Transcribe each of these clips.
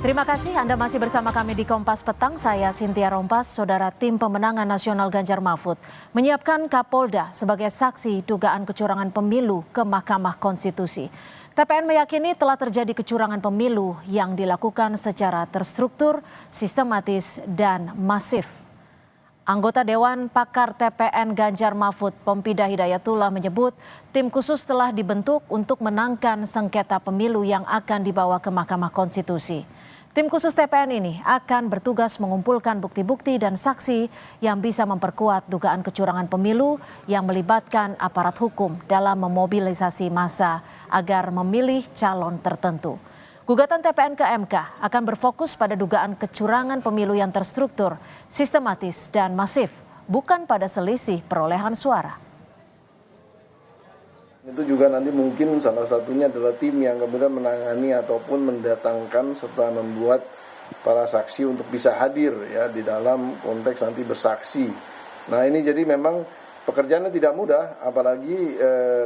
Terima kasih Anda masih bersama kami di Kompas Petang. Saya Cynthia Rompas. Saudara, tim pemenangan nasional Ganjar Mahfud menyiapkan Kapolda sebagai saksi dugaan kecurangan pemilu ke Mahkamah Konstitusi. TPN meyakini telah terjadi kecurangan pemilu yang dilakukan secara terstruktur, sistematis, dan masif. Anggota Dewan Pakar TPN Ganjar Mahfud, Pompida Hidayatullah, menyebut tim khusus telah dibentuk untuk menangkan sengketa pemilu yang akan dibawa ke Mahkamah Konstitusi. Tim khusus TPN ini akan bertugas mengumpulkan bukti-bukti dan saksi yang bisa memperkuat dugaan kecurangan pemilu yang melibatkan aparat hukum dalam memobilisasi massa agar memilih calon tertentu. Gugatan TPN ke MK akan berfokus pada dugaan kecurangan pemilu yang terstruktur, sistematis, dan masif, bukan pada selisih perolehan suara. Itu juga nanti mungkin salah satunya adalah tim yang kemudian menangani ataupun mendatangkan serta membuat para saksi untuk bisa hadir ya di dalam konteks nanti bersaksi. Nah ini jadi memang pekerjaannya tidak mudah, apalagi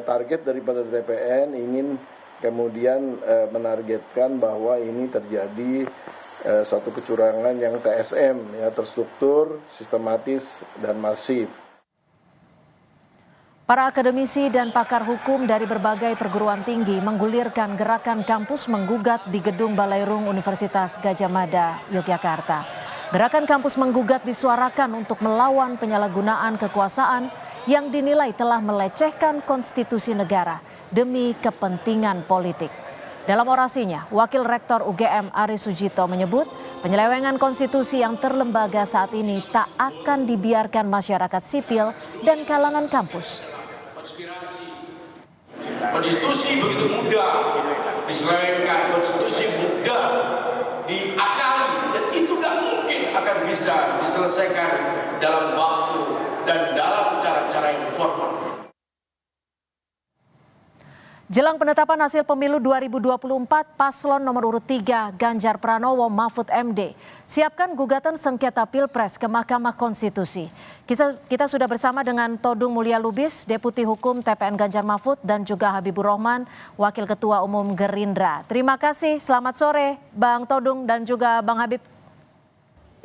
target daripada TPN ingin kemudian menargetkan bahwa ini terjadi satu kecurangan yang TSM ya, terstruktur, sistematis, dan masif. Para akademisi dan pakar hukum dari berbagai perguruan tinggi menggulirkan gerakan kampus menggugat di Gedung Balairung Universitas Gadjah Mada, Yogyakarta. Gerakan kampus menggugat disuarakan untuk melawan penyalahgunaan kekuasaan yang dinilai telah melecehkan konstitusi negara demi kepentingan politik. Dalam orasinya, Wakil Rektor UGM Ari Sujito menyebut penyelewengan konstitusi yang terlembaga saat ini tak akan dibiarkan masyarakat sipil dan kalangan kampus. Konstitusi begitu mudah diselewengkan, konstitusi mudah diakali, dan itu gak mungkin akan bisa diselesaikan dalam waktu dan dalam cara-cara yang formal. Jelang penetapan hasil pemilu 2024, paslon nomor urut 3 Ganjar Pranowo Mahfud MD siapkan gugatan sengketa Pilpres ke Mahkamah Konstitusi. Kita sudah bersama dengan Todung Mulya Lubis, Deputi Hukum TPN Ganjar Mahfud, dan juga Habibur Rahman, Wakil Ketua Umum Gerindra. Terima kasih, selamat sore Bang Todung dan juga Bang Habib.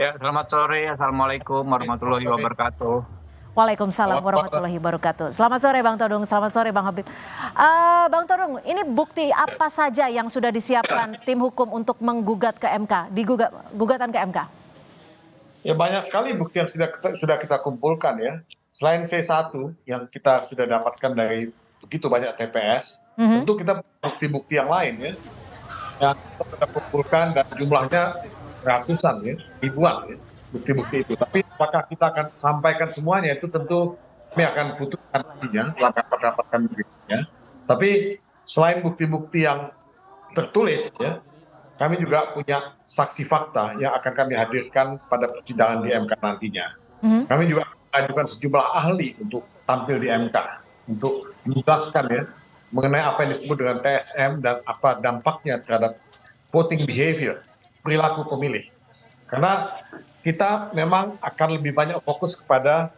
Ya, selamat sore. Assalamualaikum warahmatullahi wabarakatuh. Waalaikumsalam warahmatullahi wabarakatuh. Selamat sore Bang Todung, selamat sore Bang Habib. Bang Todung, ini bukti apa saja yang sudah disiapkan tim hukum untuk menggugat ke MK, gugatan ke MK? Ya banyak sekali bukti yang sudah kita kumpulkan ya. Selain C1 yang kita sudah dapatkan dari begitu banyak TPS, tentu kita bukti-bukti yang lain ya. Yang kita kumpulkan dan jumlahnya ratusan ya, ribuan ya. Bukti-bukti itu, tapi apakah kita akan sampaikan semuanya itu tentu kami akan putuskan nantinya, rapat-rapatkan berikutnya. Tapi selain bukti-bukti yang tertulis ya, kami juga punya saksi fakta yang akan kami hadirkan pada persidangan di MK nantinya. Kami juga ajukan sejumlah ahli untuk tampil di MK untuk menjelaskan ya mengenai apa yang disebut dengan TSM dan apa dampaknya terhadap voting behavior, perilaku pemilih. Karena kita memang akan lebih banyak fokus kepada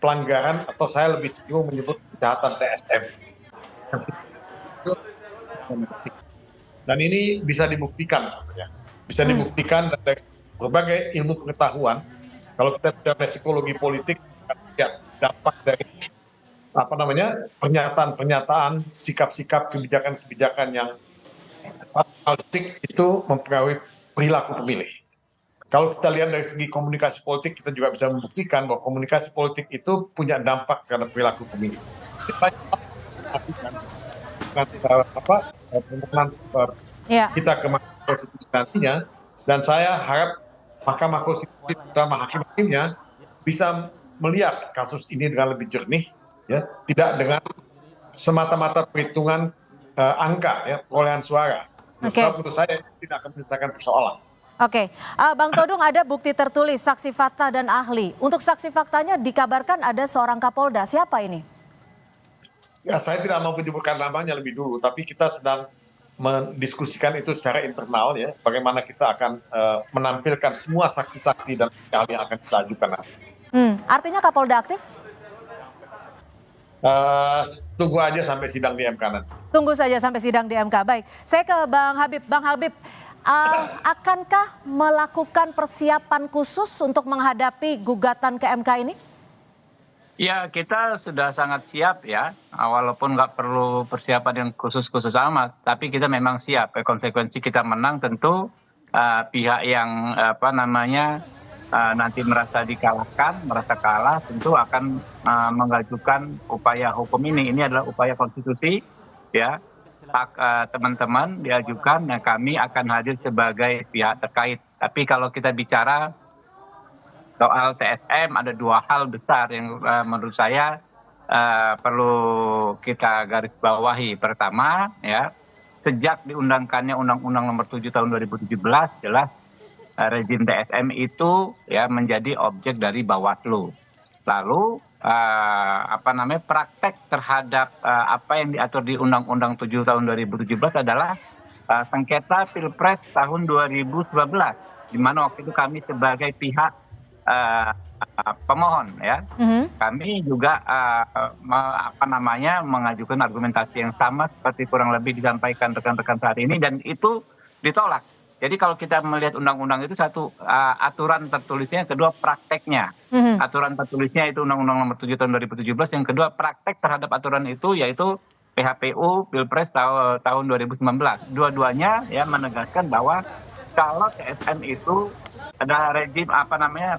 pelanggaran, atau saya lebih cenderung menyebut kejahatan TSM. Dan ini bisa dibuktikan sebenarnya. Bisa dibuktikan dari berbagai ilmu pengetahuan. Kalau kita bicara psikologi politik, ya dampak dari pernyataan-pernyataan, sikap-sikap, kebijakan-kebijakan yang fatalistik itu mempengaruhi perilaku pemilih. Kalau kita lihat dari segi komunikasi politik, kita juga bisa membuktikan bahwa komunikasi politik itu punya dampak terhadap perilaku pemilih. Kita ke Mahkamah Konstitusi nantinya, dan saya harap Mahkamah Konstitusi terutama hakim-hakimnya bisa melihat kasus ini dengan lebih jernih, ya, tidak dengan semata-mata perhitungan angka, ya, perolehan suara. Menurut saya tidak akan menyelesaikan persoalan. Oke, Bang Todung, ada bukti tertulis, saksi fakta dan ahli. Untuk saksi faktanya dikabarkan ada seorang Kapolda. Siapa ini? Ya, saya tidak mau menyebutkan namanya lebih dulu, tapi kita sedang mendiskusikan itu secara internal ya, bagaimana kita akan menampilkan semua saksi-saksi dan ahli yang akan kita ajukan nanti. Artinya Kapolda aktif? Tunggu aja sampai sidang di MK nanti. Tunggu saja sampai sidang di MK. Baik, saya ke Bang Habib. Bang Habib, Akankah melakukan persiapan khusus untuk menghadapi gugatan ke MK ini? Ya, kita sudah sangat siap ya, walaupun nggak perlu persiapan yang khusus-khusus amat, tapi kita memang siap. Konsekuensi kita menang tentu pihak yang nanti merasa dikalahkan, merasa kalah, tentu akan mengajukan upaya hukum ini. Ini adalah upaya konstitusi, ya. Hak teman-teman diajukan, dan kami akan hadir sebagai pihak terkait. Tapi kalau kita bicara soal TSM, ada dua hal besar yang menurut saya perlu kita garis bawahi. Pertama, ya, sejak diundangkannya Undang-Undang Nomor 7 Tahun 2017, jelas rezim TSM itu ya menjadi objek dari Bawaslu. Lalu praktek terhadap apa yang diatur di Undang-Undang 7 Tahun 2017 adalah sengketa Pilpres tahun 2019, di mana waktu itu kami sebagai pihak pemohon, ya, kami juga mengajukan argumentasi yang sama seperti kurang lebih disampaikan rekan-rekan saat ini, dan itu ditolak. Jadi kalau kita melihat undang-undang itu, satu, aturan tertulisnya, kedua prakteknya. Aturan tertulisnya itu Undang-Undang Nomor 7 Tahun 2017, yang kedua praktek terhadap aturan itu yaitu PHPU Pilpres tahun 2019. Dua-duanya ya menegaskan bahwa kalau TSM itu ada rezim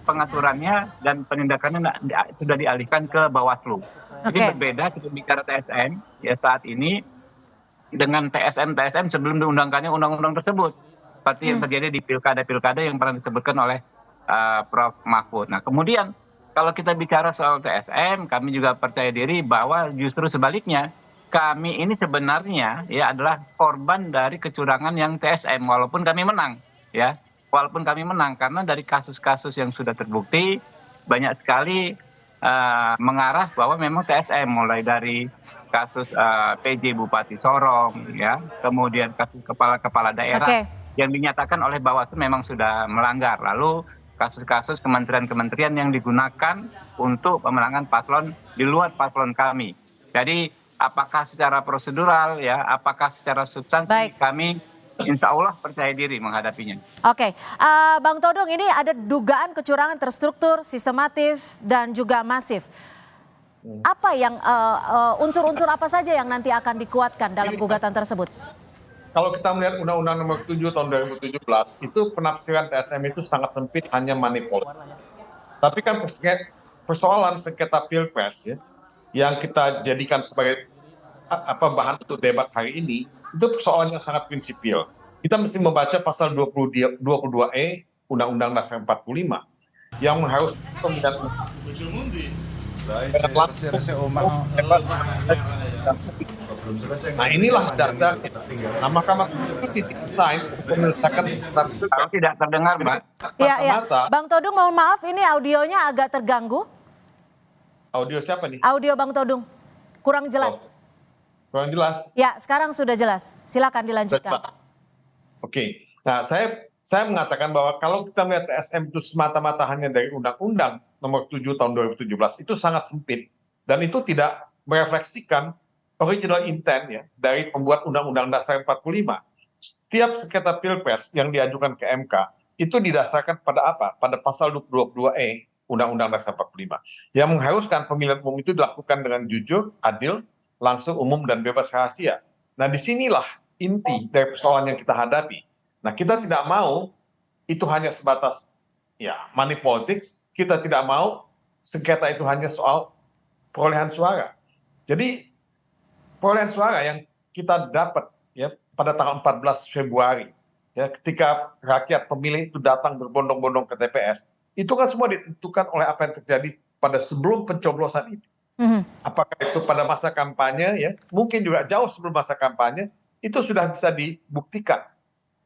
pengaturannya dan penindakannya sudah dialihkan ke Bawaslu. Jadi berbeda kita bicara TSM ya saat ini dengan TSM sebelum diundangkannya undang-undang tersebut, seperti yang terjadi di pilkada yang pernah disebutkan oleh Prof. Mahfud. Nah, kemudian kalau kita bicara soal TSM, kami juga percaya diri bahwa justru sebaliknya, kami ini sebenarnya ya adalah korban dari kecurangan yang TSM, walaupun kami menang, ya. Walaupun kami menang, karena dari kasus-kasus yang sudah terbukti banyak sekali mengarah bahwa memang TSM, mulai dari kasus PJ Bupati Sorong, ya, kemudian kasus kepala daerah yang dinyatakan oleh Bawaslu memang sudah melanggar, lalu kasus-kasus kementerian-kementerian yang digunakan untuk pemenangan paslon di luar paslon kami. Jadi apakah secara prosedural, ya, apakah secara substansi, kami insya Allah percaya diri menghadapinya. Oke, Bang Todung, ini ada dugaan kecurangan terstruktur, sistematif, dan juga masif. Apa yang unsur-unsur apa saja yang nanti akan dikuatkan dalam gugatan tersebut? Kalau kita melihat Undang-Undang Nomor 7 Tahun 2017, itu penafsiran TSM itu sangat sempit, hanya money politik. Tapi kan persoalan sengketa Pilpres ya, yang kita jadikan sebagai bahan untuk debat hari ini, itu persoalan yang sangat prinsipil. Kita mesti membaca pasal 22E Undang-Undang Dasar 45 yang mengharuskan pemilihan Nah, inilah dasar. Nah, Mahkamah Konstitusi desain untuk menyelesaikan Kalau tidak terdengar, Mbak. Iya. Bang Todung, mohon maaf, ini audionya agak terganggu. Audio siapa nih? Audio Bang Todung kurang jelas. Kurang jelas. Ya, sekarang sudah jelas. Silakan dilanjutkan. Oke. Nah, saya mengatakan bahwa kalau kita melihat TSM itu semata-mata hanya dari Undang-Undang Nomor 7 Tahun 2017, itu sangat sempit, dan itu tidak merefleksikan original intent ya dari pembuat Undang-Undang Dasar 45. Setiap sengketa Pilpres yang diajukan ke MK itu didasarkan pada apa? Pada pasal 22E Undang-Undang Dasar 45 yang mengharuskan pemilihan umum itu dilakukan dengan jujur, adil, langsung, umum, dan bebas rahasia. Nah, disinilah inti dari persoalan yang kita hadapi. Nah, kita tidak mau itu hanya sebatas ya money politics. Kita tidak mau sengketa itu hanya soal perolehan suara. Jadi perolehan suara yang kita dapat ya pada tanggal 14 Februari ya, ketika rakyat pemilih itu datang berbondong-bondong ke TPS, itu kan semua ditentukan oleh apa yang terjadi pada sebelum pencoblosan itu. Apakah itu pada masa kampanye ya, mungkin juga jauh sebelum masa kampanye, itu sudah bisa dibuktikan.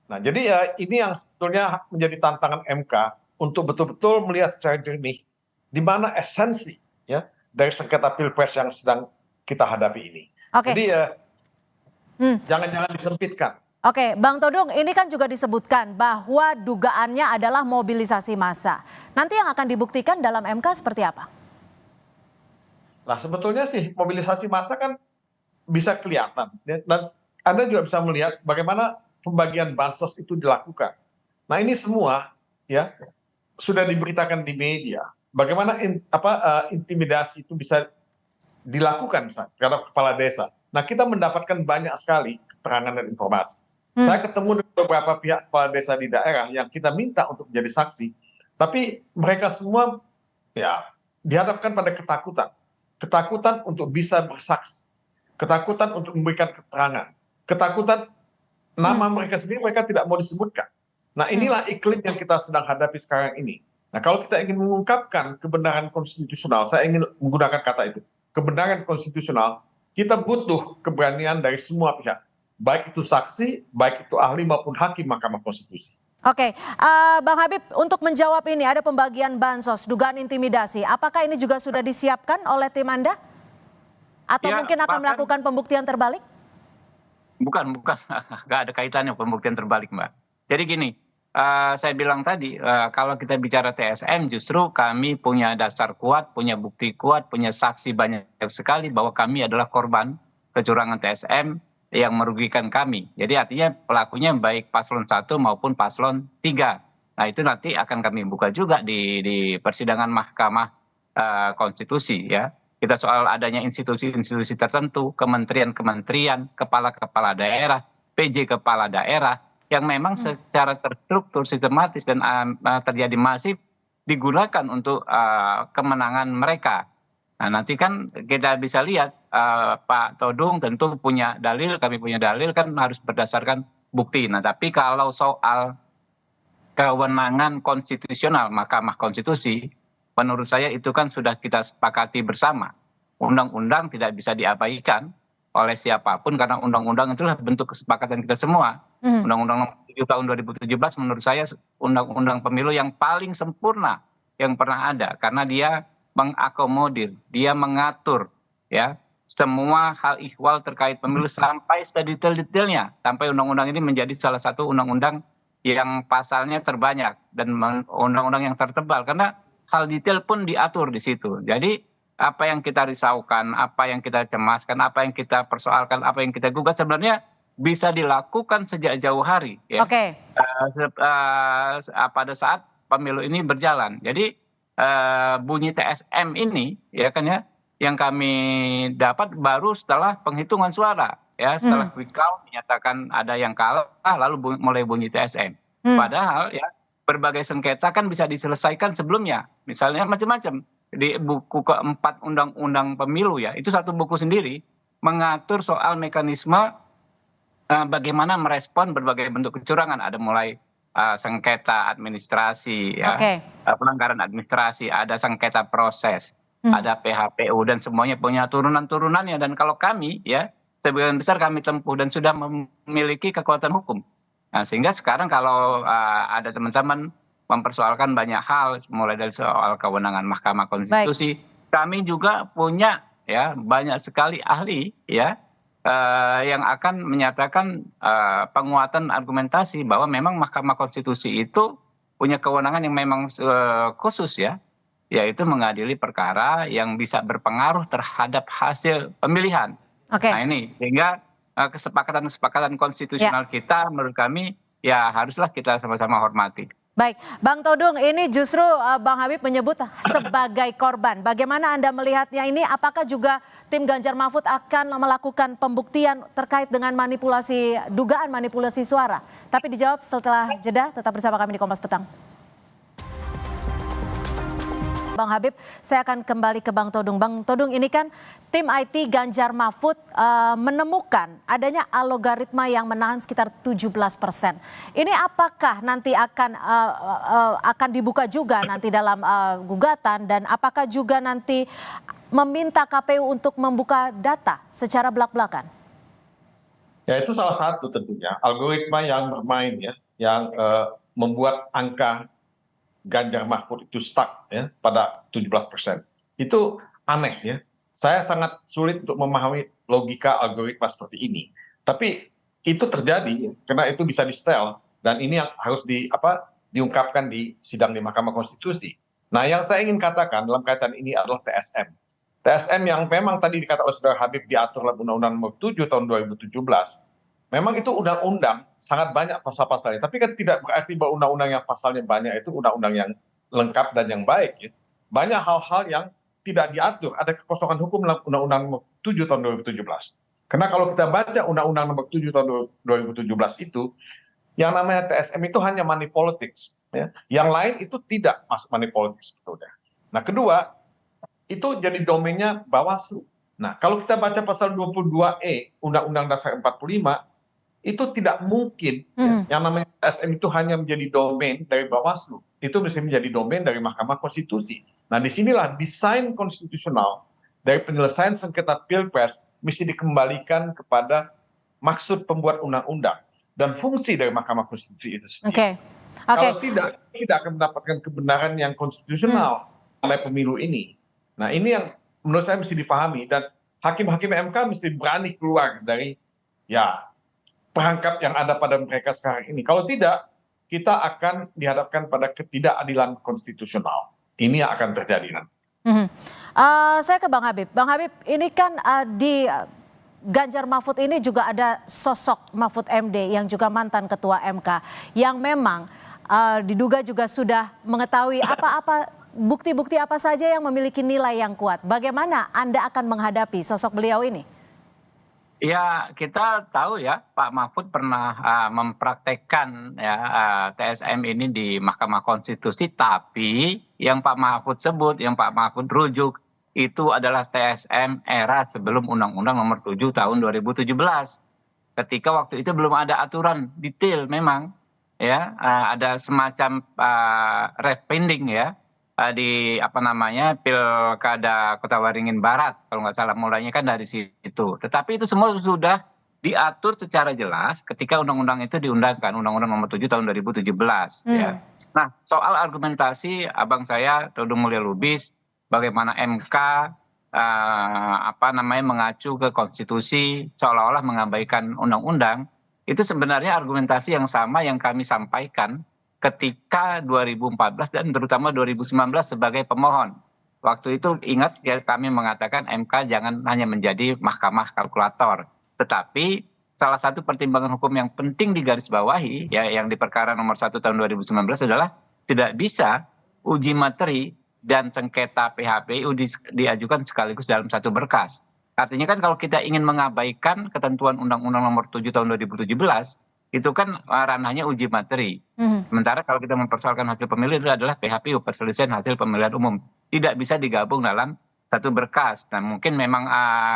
Nah, jadi ya ini yang sebetulnya menjadi tantangan MK untuk betul-betul melihat secara jernih di mana esensi ya dari sengketa Pilpres yang sedang kita hadapi ini. Jadi ya jangan disempitkan. Oke, Bang Todung, ini kan juga disebutkan bahwa dugaannya adalah mobilisasi massa. Nanti yang akan dibuktikan dalam MK seperti apa? Nah, sebetulnya sih mobilisasi massa kan bisa kelihatan. Dan Anda juga bisa melihat bagaimana pembagian bansos itu dilakukan. Nah ini semua ya sudah diberitakan di media. Bagaimana intimidasi itu bisa dilakukan misalnya terhadap kepala desa. Nah kita mendapatkan banyak sekali keterangan dan informasi. Saya ketemu dengan beberapa pihak kepala desa di daerah yang kita minta untuk menjadi saksi, tapi mereka semua ya dihadapkan pada ketakutan untuk bisa bersaksi, ketakutan untuk memberikan keterangan, ketakutan nama mereka sendiri mereka tidak mau disebutkan. Nah inilah iklim yang kita sedang hadapi sekarang ini. Nah kalau kita ingin mengungkapkan kebenaran konstitusional, saya ingin menggunakan kata itu, kebenaran konstitusional, kita butuh keberanian dari semua pihak, baik itu saksi, baik itu ahli maupun hakim Mahkamah Konstitusi. Oke, Bang Habib, untuk menjawab ini ada pembagian bansos, dugaan intimidasi. Apakah ini juga sudah disiapkan oleh tim Anda? Atau Ya, mungkin akan melakukan pembuktian terbalik? Bukan, nggak ada kaitannya pembuktian terbalik, Mbak. Jadi gini, saya bilang tadi, kalau kita bicara TSM, justru kami punya dasar kuat, punya bukti kuat, punya saksi banyak sekali bahwa kami adalah korban kecurangan TSM yang merugikan kami. Jadi artinya pelakunya baik paslon 1 maupun paslon 3. Nah itu nanti akan kami buka juga di persidangan Mahkamah Konstitusi ya. Kita soal adanya institusi-institusi tertentu, kementerian-kementerian, kepala-kepala daerah, PJ kepala daerah, yang memang secara terstruktur, sistematis, dan terjadi masif digunakan untuk kemenangan mereka. Nah nanti kan kita bisa lihat Pak Todung tentu punya dalil, kami punya dalil, kan harus berdasarkan bukti. Nah tapi kalau soal kewenangan konstitusional Mahkamah Konstitusi, menurut saya itu kan sudah kita sepakati bersama. Undang-undang tidak bisa diabaikan oleh siapapun karena undang-undang itulah bentuk kesepakatan kita semua. Undang-Undang Nomor 7 Tahun 2017 menurut saya undang-undang pemilu yang paling sempurna yang pernah ada karena dia mengakomodir, dia mengatur ya semua hal ihwal terkait pemilu sampai sedetail-detailnya, sampai undang-undang ini menjadi salah satu undang-undang yang pasalnya terbanyak dan undang-undang yang tertebal karena hal detail pun diatur di situ. Jadi apa yang kita risaukan, apa yang kita cemaskan, apa yang kita persoalkan, apa yang kita gugat sebenarnya bisa dilakukan sejak jauh hari ya. Oke. Pada saat pemilu ini berjalan. Jadi bunyi TSM ini ya kan ya yang kami dapat baru setelah penghitungan suara ya, setelah quick count dinyatakan ada yang kalah lalu mulai bunyi TSM. Padahal ya berbagai sengketa kan bisa diselesaikan sebelumnya. Misalnya macam-macam. Di buku keempat Undang-Undang Pemilu ya, itu satu buku sendiri mengatur soal mekanisme bagaimana merespon berbagai bentuk kecurangan. Ada mulai sengketa administrasi, ya, pelanggaran administrasi, ada sengketa proses, ada PHPU, dan semuanya punya turunan-turunannya. Dan kalau kami ya, sebagian besar kami tempuh dan sudah memiliki kekuatan hukum. Nah, sehingga sekarang kalau ada teman-teman mempersoalkan banyak hal, mulai dari soal kewenangan Mahkamah Konstitusi, kami juga punya ya banyak sekali ahli ya yang akan menyatakan penguatan argumentasi bahwa memang Mahkamah Konstitusi itu punya kewenangan yang memang khusus ya, yaitu mengadili perkara yang bisa berpengaruh terhadap hasil pemilihan. Nah ini sehingga kesepakatan konstitusional kita menurut kami ya haruslah kita sama-sama hormati. Baik, Bang Todung, ini justru Bang Habib menyebut sebagai korban. Bagaimana Anda melihatnya ini? Apakah juga tim Ganjar Mahfud akan melakukan pembuktian terkait dengan dugaan manipulasi suara? Tapi dijawab setelah jeda, tetap bersama kami di Kompas Petang. Bang Habib, saya akan kembali ke Bang Todung. Bang Todung, ini kan tim IT Ganjar Mahfud menemukan adanya algoritma yang menahan sekitar 17%. Ini apakah nanti akan dibuka juga nanti dalam gugatan, dan apakah juga nanti meminta KPU untuk membuka data secara belak-belakan? Ya itu salah satu tentunya algoritma yang bermain ya, yang membuat angka Ganjar Mahfud itu stuck ya pada 17%. Itu aneh ya. Saya sangat sulit untuk memahami logika algoritma seperti ini. Tapi itu terjadi karena itu bisa di-setel dan ini yang harus diungkapkan di sidang di Mahkamah Konstitusi. Nah, yang saya ingin katakan dalam kaitan ini adalah TSM. TSM yang memang tadi dikatakan oleh Saudara Habib diatur dalam Undang-Undang Nomor 7 Tahun 2017 memang itu undang-undang sangat banyak pasal-pasalnya, tapi kan tidak berarti bahwa undang-undang yang pasalnya banyak itu undang-undang yang lengkap dan yang baik ya. Banyak hal-hal yang tidak diatur, ada kekosongan hukum dalam Undang-Undang Nomor 7 tahun 2017. Karena kalau kita baca Undang-Undang Nomor 7 tahun 2017 itu, yang namanya TSM itu hanya money politics, ya. Yang lain itu tidak masuk money politics sebetulnya. Nah, kedua, itu jadi domainnya Bawaslu. Nah, kalau kita baca pasal 22E Undang-Undang Dasar 45, itu tidak mungkin ya, yang namanya TSM itu hanya menjadi domain dari Bawaslu. Itu bisa menjadi domain dari Mahkamah Konstitusi. Nah, disinilah desain konstitusional dari penyelesaian sengketa Pilpres mesti dikembalikan kepada maksud pembuat undang-undang dan fungsi dari Mahkamah Konstitusi itu sendiri. Kalau tidak akan mendapatkan kebenaran yang konstitusional oleh pemilu ini. Nah, ini yang menurut saya mesti difahami, dan hakim-hakim MK mesti berani keluar dari ya perangkap yang ada pada mereka sekarang ini. Kalau tidak, kita akan dihadapkan pada ketidakadilan konstitusional. Ini yang akan terjadi nanti. Saya ke Bang Habib. Bang Habib, ini kan di Ganjar Mahfud ini juga ada sosok Mahfud MD yang juga mantan ketua MK yang memang diduga juga sudah mengetahui bukti-bukti apa saja yang memiliki nilai yang kuat. Bagaimana Anda akan menghadapi sosok beliau ini? Ya, kita tahu ya Pak Mahfud pernah mempraktekkan ya TSM ini di Mahkamah Konstitusi, tapi yang Pak Mahfud sebut, yang Pak Mahfud rujuk itu adalah TSM era sebelum Undang-Undang Nomor 7 tahun 2017. Ketika waktu itu belum ada aturan detail memang ya, ada semacam referendum ya di Pilkada Kota Waringin Barat kalau nggak salah, mulainya kan dari situ. Tetapi itu semua sudah diatur secara jelas ketika undang-undang itu diundangkan, Undang-Undang Nomor 7 tahun 2017 ya. Nah, soal argumentasi abang saya Todung Mulya Lubis bagaimana MK mengacu ke konstitusi seolah-olah mengabaikan undang-undang, itu sebenarnya argumentasi yang sama yang kami sampaikan ketika 2014 dan terutama 2019 sebagai pemohon. Waktu itu ingat ya, kami mengatakan MK jangan hanya menjadi mahkamah kalkulator, tetapi salah satu pertimbangan hukum yang penting digarisbawahi ya, yang di perkara nomor 1 tahun 2019 adalah tidak bisa uji materi dan sengketa PHPU diajukan sekaligus dalam satu berkas. Artinya kan kalau kita ingin mengabaikan ketentuan Undang-Undang Nomor 7 tahun 2017, itu kan ranahnya uji materi. Sementara kalau kita mempersoalkan hasil pemilu itu adalah PHPU, perselisihan hasil pemilihan umum. Tidak bisa digabung dalam satu berkas. Nah, mungkin memang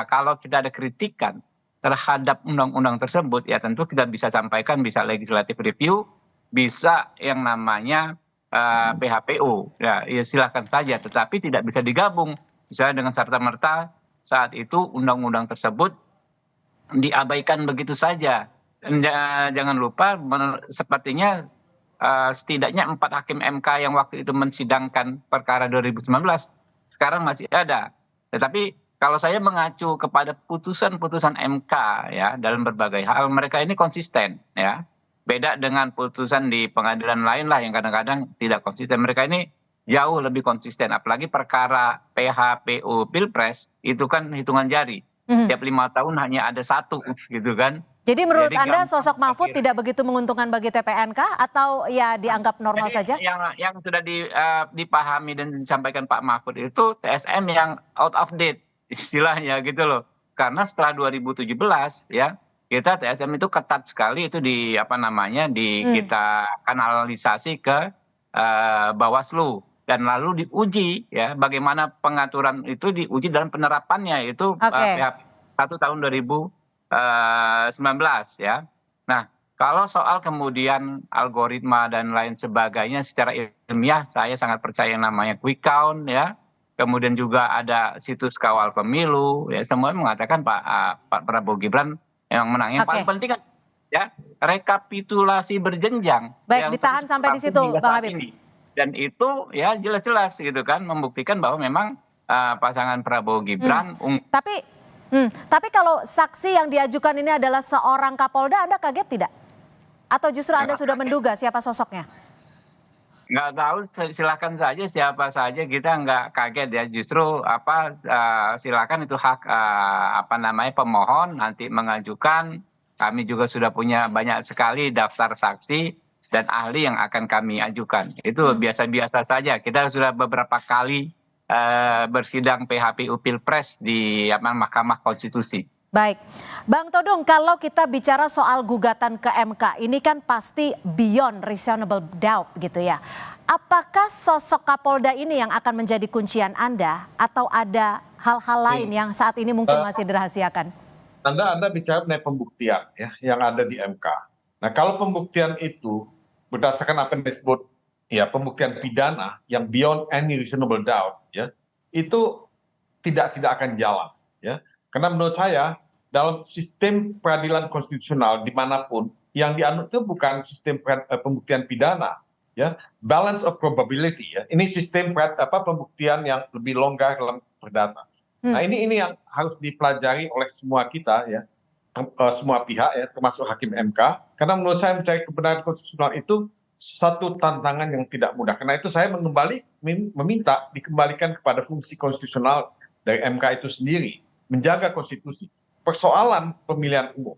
kalau kita ada kritikan terhadap undang-undang tersebut, ya tentu kita bisa sampaikan, bisa legislative review, bisa yang namanya PHPU. Ya silahkan saja, tetapi tidak bisa digabung. Misalnya dengan serta-merta saat itu undang-undang tersebut diabaikan begitu saja. Jangan lupa, sepertinya setidaknya 4 hakim MK yang waktu itu mensidangkan perkara 2019 sekarang masih ada. Tetapi kalau saya mengacu kepada putusan-putusan MK ya dalam berbagai hal, mereka ini konsisten ya. Beda dengan putusan di pengadilan lain lah yang kadang-kadang tidak konsisten. Mereka ini jauh lebih konsisten. Apalagi perkara PHPU Pilpres itu kan hitungan jari. Tiap 5 tahun hanya ada satu gitu kan. Jadi menurut Anda sosok Mahfud tidak begitu menguntungkan bagi TPNK atau ya dianggap normal saja? Yang sudah dipahami dan disampaikan Pak Mahfud itu TSM yang out of date istilahnya gitu loh. Karena setelah 2017 ya kita TSM itu ketat sekali itu kita kanalisasi ke Bawaslu dan lalu diuji ya bagaimana pengaturan itu diuji dalam penerapannya itu PHP 1 tahun 2019 ya. Nah, kalau soal kemudian algoritma dan lain sebagainya secara ilmiah saya sangat percaya yang namanya quick count ya. Kemudian juga ada situs kawal pemilu ya, semua mengatakan Pak Prabowo Gibran yang menang. Yang paling penting kan ya rekapitulasi berjenjang. Baik, ditahan sampai di situ Bang Habib. Dan itu ya jelas-jelas gitu kan membuktikan bahwa memang pasangan Prabowo Gibran. Tapi kalau saksi yang diajukan ini adalah seorang Kapolda, Anda kaget tidak? Atau justru Anda sudah menduga siapa sosoknya? Nggak tahu, silakan saja siapa saja, kita nggak kaget ya. Justru silakan itu hak pemohon nanti mengajukan Kami juga sudah punya banyak sekali daftar saksi dan ahli yang akan kami ajukan. Itu biasa-biasa saja. Kita sudah beberapa kali bersidang PHPU Pilpres di Mahkamah Konstitusi. Baik, Bang Todung, kalau kita bicara soal gugatan ke MK, ini kan pasti beyond reasonable doubt gitu ya. Apakah sosok Kapolda ini yang akan menjadi kuncian Anda atau ada hal-hal lain yang saat ini mungkin masih dirahasiakan? Anda bicara mengenai pembuktian ya yang ada di MK. Nah, kalau pembuktian itu berdasarkan apa yang disebut ya pembuktian pidana yang beyond any reasonable doubt ya, itu tidak akan jalan ya. Karena menurut saya dalam sistem peradilan konstitusional dimanapun yang dianut itu bukan sistem pembuktian pidana ya, balance of probability ya. Ini sistem pembuktian yang lebih longgar dalam perdata. Nah, ini yang harus dipelajari oleh semua kita ya, semua pihak ya, termasuk hakim MK. Karena menurut saya mencari kebenaran konstitusional itu satu tantangan yang tidak mudah. Karena itu saya meminta dikembalikan kepada fungsi konstitusional dari MK itu sendiri, menjaga konstitusi. Persoalan pemilihan umum,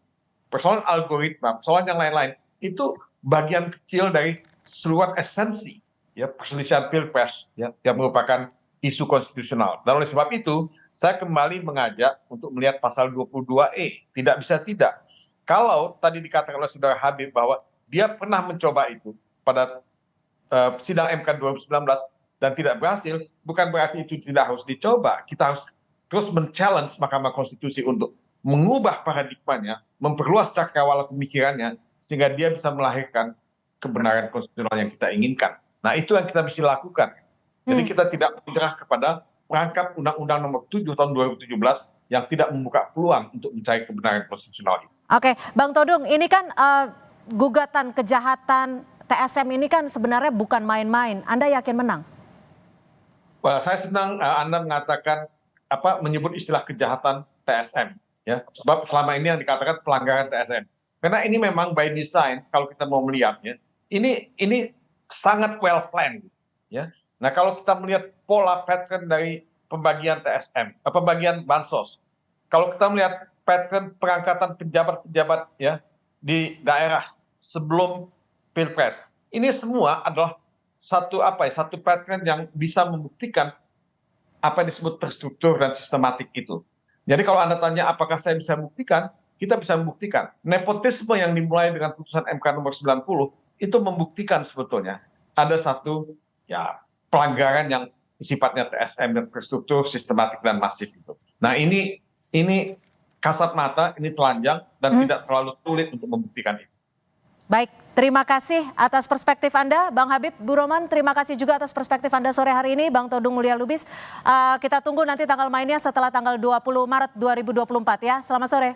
persoalan algoritma, persoalan yang lain-lain itu bagian kecil dari seluruh esensi ya perselisihan pilpres ya, yang merupakan isu konstitusional. Dan oleh sebab itu saya kembali mengajak untuk melihat pasal 22E. Tidak bisa tidak. Kalau tadi dikatakan oleh saudara Habib bahwa dia pernah mencoba itu pada sidang MK 2019 dan tidak berhasil, bukan berarti itu tidak harus dicoba. Kita harus terus men-challenge Mahkamah Konstitusi untuk mengubah paradigmanya, memperluas cakrawala pemikirannya, sehingga dia bisa melahirkan kebenaran konstitusional yang kita inginkan. Nah, itu yang kita bisa lakukan. Jadi kita tidak menyerah kepada perangkap Undang-Undang Nomor 7 Tahun 2017 yang tidak membuka peluang untuk mencari kebenaran konstitusional itu. Oke, Bang Todung, ini kan gugatan kejahatan TSM ini kan sebenarnya bukan main-main. Anda yakin menang? Wah, saya senang Anda mengatakan menyebut istilah kejahatan TSM. Ya, sebab selama ini yang dikatakan pelanggaran TSM. Karena ini memang by design kalau kita mau melihatnya, ini sangat well planned. Ya. Nah, kalau kita melihat pola pattern dari pembagian TSM, pembagian bansos, kalau kita melihat pattern pengangkatan pejabat-pejabat ya di daerah sebelum Pilpres, ini semua adalah satu pattern yang bisa membuktikan apa yang disebut terstruktur dan sistematik itu. Jadi kalau Anda tanya apakah saya bisa membuktikan, kita bisa membuktikan. Nepotisme yang dimulai dengan putusan MK nomor 90 itu membuktikan sebetulnya ada satu ya pelanggaran yang sifatnya TSM dan terstruktur, sistematik dan masif itu. Nah, ini kasat mata, ini telanjang dan tidak terlalu sulit untuk membuktikan itu. Baik, terima kasih atas perspektif Anda, Bang Habib. Bu Roman, terima kasih juga atas perspektif Anda sore hari ini, Bang Todung Mulya Lubis. Kita tunggu nanti tanggal mainnya setelah tanggal 20 Maret 2024 ya. Selamat sore.